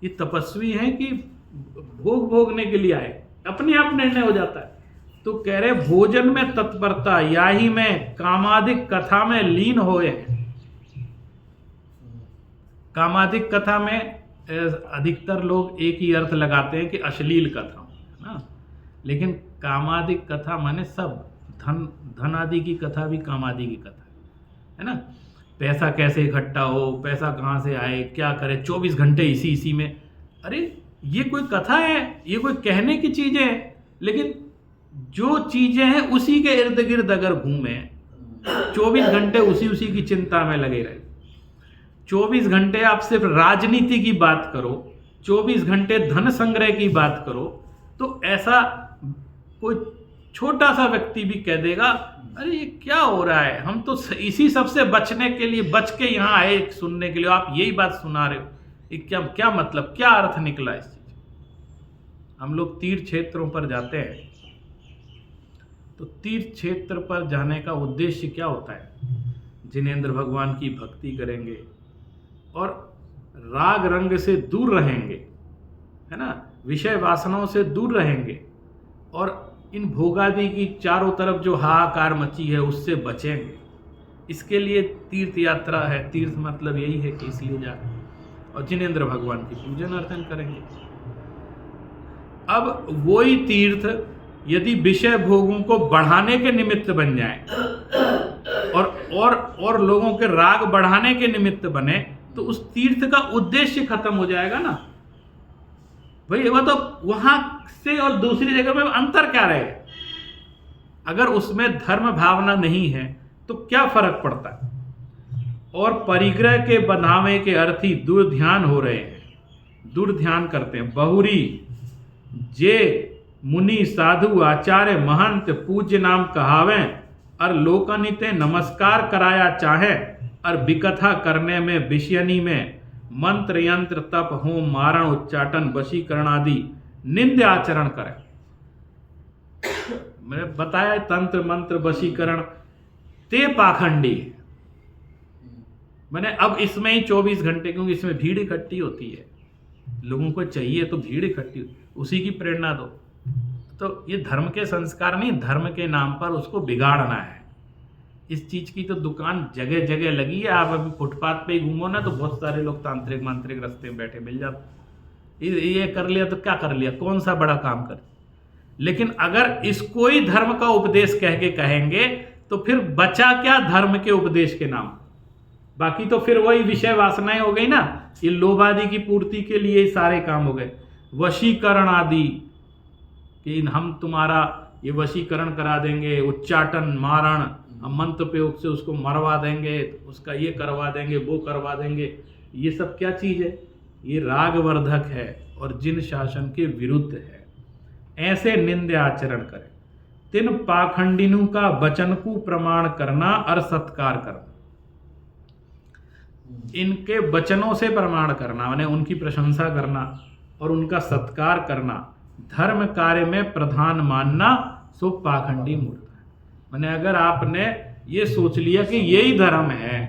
ये तपस्वी हैं कि भोग भोगने के लिए आए? अपने आप निर्णय हो जाता है। तो कह रहे भोजन में तत्परता, या ही में कामादिक कथा में लीन होए हैं। कामादिक कथा में अधिकतर लोग एक ही अर्थ लगाते हैं कि अश्लील कथा, है ना। लेकिन कामादिक कथा माने सब, धन आदि की कथा भी कामादि की कथा है ना। पैसा कैसे इकट्ठा हो, पैसा कहाँ से आए, क्या करे, 24 घंटे इसी में। अरे ये कोई कथा है, ये कोई कहने की चीजें हैं, लेकिन जो चीजें हैं उसी के इर्द गिर्द अगर घूमे, 24 घंटे उसी की चिंता में लगे रहे, 24 घंटे आप सिर्फ राजनीति की बात करो, 24 घंटे धन संग्रह की बात करो, तो ऐसा कोई छोटा सा व्यक्ति भी कह देगा अरे ये क्या हो रहा है, हम तो इसी सबसे बचने के लिए बच के यहाँ आए सुनने के लिए, आप यही बात सुना रहे हो, ये क्या मतलब, क्या अर्थ निकला इस चीज। हम लोग तीर्थ क्षेत्रों पर जाते हैं तो तीर्थ क्षेत्र पर जाने का उद्देश्य क्या होता है? जिनेंद्र भगवान की भक्ति करेंगे और राग रंग से दूर रहेंगे, है ना, विषय वासनाओं से दूर रहेंगे और इन भोगादि की चारों तरफ जो हाहाकार मची है उससे बचेंगे। इसके लिए तीर्थ यात्रा है। तीर्थ मतलब यही है कि इसलिए जा रहे हैं और जिनेंद्र भगवान की पूजन अर्चन करेंगे। अब वही तीर्थ यदि विषय भोगों को बढ़ाने के निमित्त बन जाए और लोगों के राग बढ़ाने के निमित्त बने तो उस तीर्थ का उद्देश्य खत्म हो जाएगा ना भाई। वो तो वहां से और दूसरी जगह में अंतर क्या रहेगा? अगर उसमें धर्म भावना नहीं है तो क्या फर्क पड़ता है? और परिग्रह के बनावे के अर्थी दुर्ध्यान हो रहे हैं, दुर्ध्यान करते हैं। बहुरी जे मुनि साधु आचार्य महंत पूज्य नाम कहावें और लोकनिते नमस्कार कराया चाहे और विकथा करने में विषयनी में मंत्र यंत्र तप होम मारण उच्चाटन वशीकरण आदि निंद आचरण करें। मैंने बताया तंत्र मंत्र वशीकरण ते पाखंडी। मैंने अब इसमें ही 24 घंटे, क्योंकि इसमें भीड़ इकट्ठी होती है, लोगों को चाहिए तो भीड़ इकट्ठी, उसी की प्रेरणा दो। तो ये धर्म के संस्कार नहीं, धर्म के नाम पर उसको बिगाड़ना है। इस चीज की तो दुकान जगह जगह लगी है। आप अभी फुटपाथ पे ही घूमो ना तो बहुत सारे लोग तांत्रिक मांत्रिक रास्ते में बैठे मिल जाते। ये कर लिया तो क्या कर लिया, कौन सा बड़ा काम कर। लेकिन अगर इसको ही धर्म का उपदेश कह के कहेंगे तो फिर बचा क्या धर्म के उपदेश के नाम? बाकी तो फिर वही विषय वासनाएं हो गई ना। ये लोभ आदि की पूर्ति के लिए सारे काम हो गए। वशीकरण आदि कि हम तुम्हारा ये वशीकरण करा देंगे, उच्चाटन मारण, हम मंत्र प्रयोग से उसको मरवा देंगे, उसका ये करवा देंगे, वो करवा देंगे। ये सब क्या चीज है? ये रागवर्धक है और जिन शासन के विरुद्ध है। ऐसे निंदे आचरण करें। तिन पाखंडिनु का वचन को प्रमाण करना और सत्कार करना। इनके वचनों से प्रमाण करना माने उनकी प्रशंसा करना और उनका सत्कार करना, धर्म कार्य में प्रधान मानना सो पाखंडी मूर्त है। माने अगर आपने ये सोच लिया कि यही धर्म है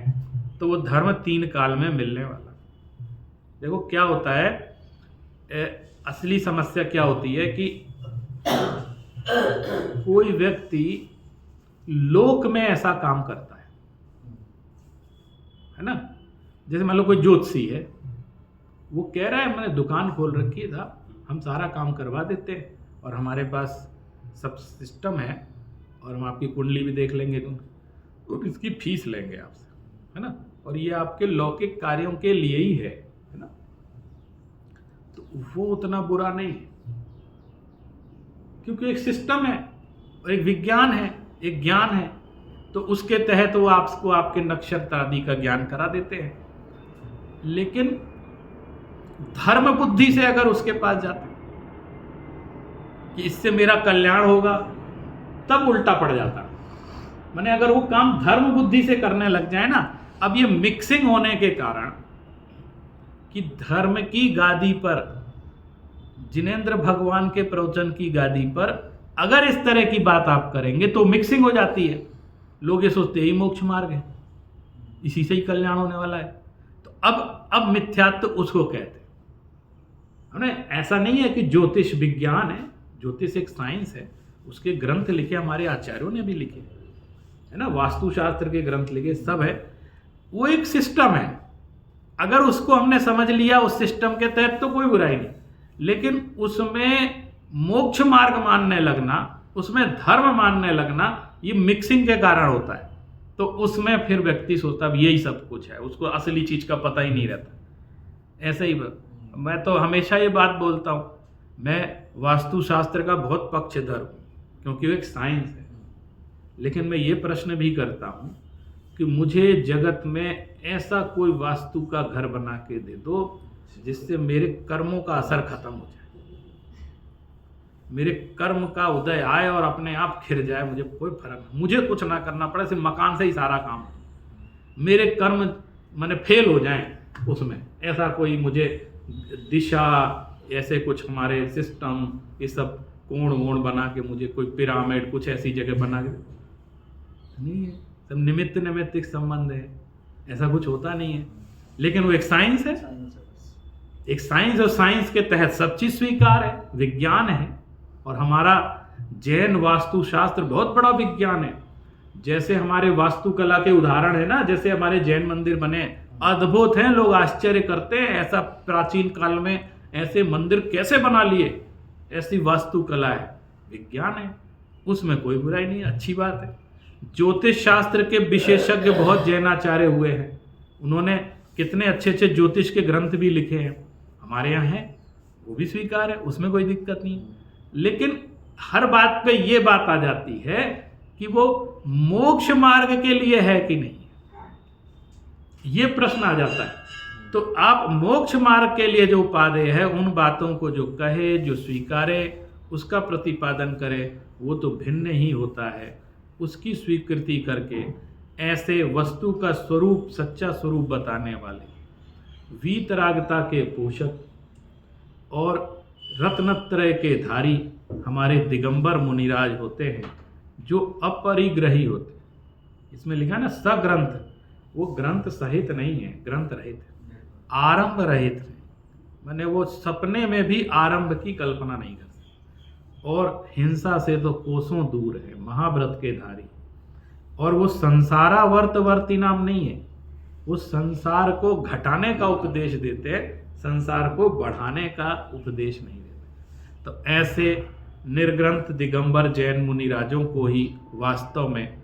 तो वो धर्म 3 काल में मिलने वाला। देखो क्या होता है, असली समस्या क्या होती है कि कोई व्यक्ति लोक में ऐसा काम करता है ना। जैसे मान लो कोई ज्योतिषी है, वो कह रहा है मैंने दुकान खोल रखी है था, हम सारा काम करवा देते हैं और हमारे पास सब सिस्टम है और हम आपकी कुंडली भी देख लेंगे तो इसकी फीस लेंगे आपसे, है ना, और ये आपके लौकिक कार्यों के लिए ही है ना। तो वो उतना बुरा नहीं है क्योंकि एक सिस्टम है, एक विज्ञान है, एक ज्ञान है। तो उसके तहत वो आपको आपके नक्षत्र आदि का ज्ञान करा देते हैं। लेकिन धर्म बुद्धि से अगर उसके पास जाते कि इससे मेरा कल्याण होगा, तब उल्टा पड़ जाता। माने अगर वो काम धर्म बुद्धि से करने लग जाए ना, अब ये मिक्सिंग होने के कारण कि धर्म की गादी पर, जिनेंद्र भगवान के प्रवचन की गादी पर अगर इस तरह की बात आप करेंगे तो मिक्सिंग हो जाती है। लोग ये सोचते हैं मोक्ष मार्ग है, इसी से ही कल्याण होने वाला है। तो अब मिथ्यात्व उसको कहते हैं। ऐसा नहीं है कि ज्योतिष विज्ञान है, ज्योतिष एक साइंस है, उसके ग्रंथ लिखे हमारे आचार्यों ने भी लिखे है ना, वास्तुशास्त्र के ग्रंथ लिखे, सब है। वो एक सिस्टम है, अगर उसको हमने समझ लिया उस सिस्टम के तहत तो कोई बुराई नहीं। लेकिन उसमें मोक्ष मार्ग मानने लगना, उसमें धर्म मानने लगना, ये मिक्सिंग के कारण होता है। तो उसमें फिर व्यक्ति सोचता है यही सब कुछ है, उसको असली चीज का पता ही नहीं रहता। ऐसे ही मैं तो हमेशा ये बात बोलता हूँ, मैं वास्तुशास्त्र का बहुत पक्षधर हूँ क्योंकि वो एक साइंस है। लेकिन मैं ये प्रश्न भी करता हूँ कि मुझे जगत में ऐसा कोई वास्तु का घर बना के दे दो जिससे मेरे कर्मों का असर खत्म हो जाए, मेरे कर्म का उदय आए और अपने आप खिर जाए, मुझे कोई फर्क नहीं, मुझे कुछ ना करना पड़े, सिर्फ मकान से ही सारा काम, मेरे कर्म मैंने फेल हो जाएं उसमें। ऐसा कोई मुझे दिशा, ऐसे कुछ हमारे सिस्टम, ये सब कोण वोण बना के मुझे कोई पिरामिड कुछ ऐसी जगह बना के नहीं है, सब निमित्त नैमित्तिक संबंध है, ऐसा कुछ होता नहीं है। लेकिन वो एक साइंस है, एक साइंस, और साइंस के तहत सब चीज स्वीकार है, विज्ञान है। और हमारा जैन वास्तुशास्त्र बहुत बड़ा विज्ञान है। जैसे हमारे वास्तुकला के उदाहरण है ना, जैसे हमारे जैन मंदिर बने अद्भुत हैं, लोग आश्चर्य करते हैं, ऐसा प्राचीन काल में ऐसे मंदिर कैसे बना लिए, ऐसी वास्तुकला है, विज्ञान है, उसमें कोई बुराई नहीं, अच्छी बात है। ज्योतिष शास्त्र के विशेषज्ञ बहुत जैनाचार्य हुए हैं, उन्होंने कितने अच्छे अच्छे ज्योतिष के ग्रंथ भी लिखे हैं, हमारे यहाँ हैं, वो भी स्वीकार है, उसमें कोई दिक्कत नहीं। लेकिन हर बात पे ये बात आ जाती है कि वो मोक्ष मार्ग के लिए है कि नहीं, ये प्रश्न आ जाता है। तो आप मोक्ष मार्ग के लिए जो उपादेय है, उन बातों को जो कहे, जो स्वीकारे, उसका प्रतिपादन करे, वो तो भिन्न ही होता है। उसकी स्वीकृति करके ऐसे वस्तु का स्वरूप, सच्चा स्वरूप बताने वाले, वीतरागता के पोषक और रत्नत्रय के धारी हमारे दिगंबर मुनिराज होते हैं, जो अपरिग्रही होते हैं। इसमें लिखा है ना सग्रंथ, वो ग्रंथ सहित नहीं है, ग्रंथ रहित है, आरंभ रहित है, माने वो सपने में भी आरंभ की कल्पना नहीं कर सकते, और हिंसा से तो कोसों दूर है, महाव्रत के धारी। और वो संसारावर्तवर्ती नाम नहीं है, वो संसार को घटाने का उपदेश देते हैं, संसार को बढ़ाने का उपदेश नहीं देते। तो ऐसे निर्ग्रंथ दिगंबर जैन मुनिराजों को ही वास्तव में,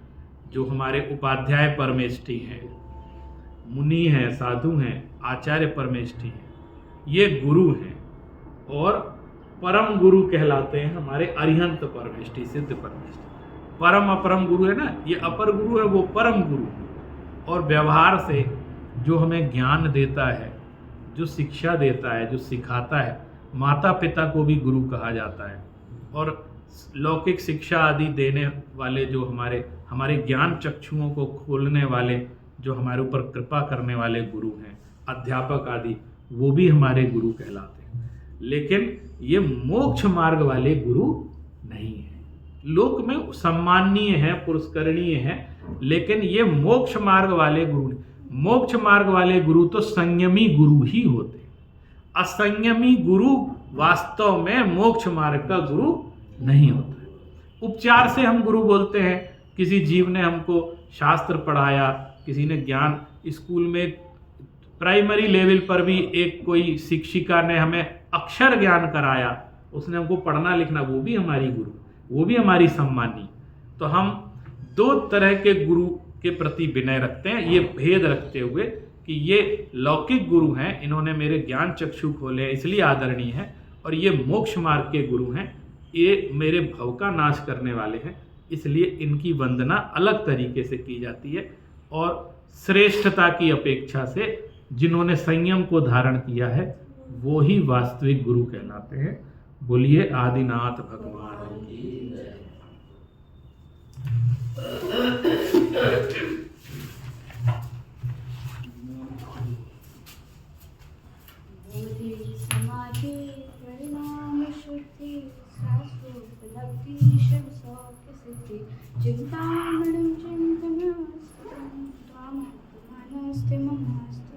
जो हमारे उपाध्याय परमेष्ठी हैं, मुनि हैं, साधु हैं, आचार्य परमेष्ठी हैं, ये गुरु हैं और परम गुरु कहलाते हैं हमारे अरिहंत परमेष्ठी, सिद्ध परमेष्ठी। परम अपरम गुरु है ना, ये अपर गुरु है, वो परम गुरु है। और व्यवहार से जो हमें ज्ञान देता है, जो शिक्षा देता है, जो सिखाता है, माता पिता को भी गुरु कहा जाता है। और लौकिक शिक्षा आदि देने वाले, जो हमारे ज्ञान चक्षुओं को खोलने वाले, जो हमारे ऊपर कृपा करने वाले गुरु हैं, अध्यापक आदि, वो भी हमारे गुरु कहलाते हैं। लेकिन ये मोक्ष मार्ग वाले गुरु नहीं है। लोक में सम्माननीय है, पुरस्करणीय है, लेकिन ये मोक्ष मार्ग वाले गुरु नहीं। मोक्ष मार्ग वाले गुरु तो संयमी गुरु ही होते हैं। असंयमी गुरु वास्तव में मोक्ष मार्ग का गुरु नहीं होता है। उपचार से हम गुरु बोलते हैं, किसी जीव ने हमको शास्त्र पढ़ाया, किसी ने ज्ञान, स्कूल में प्राइमरी लेवल पर भी एक कोई शिक्षिका ने हमें अक्षर ज्ञान कराया, उसने हमको पढ़ना लिखना, वो भी हमारी गुरु, वो भी हमारी सम्मानी। तो हम दो तरह के गुरु के प्रति विनय रखते हैं, ये भेद रखते हुए कि ये लौकिक गुरु हैं, इन्होंने मेरे ज्ञान चक्षु खोले इसलिए आदरणीय है, और ये मोक्ष मार्ग के गुरु हैं, ये मेरे भव का नाश करने वाले हैं, इसलिए इनकी वंदना अलग तरीके से की जाती है। और श्रेष्ठता की अपेक्षा से जिन्होंने संयम को धारण किया है, वो ही वास्तविक गुरु कहलाते हैं। बोलिए आदिनाथ भगवान की जय। बोधि समाधि परिणाम शुद्धि शास्त्र उपलब्धि शिव सौख्य सिद्धि चिंतामणि चिंतनस्तुतं त्वामस्ति ममास्ति।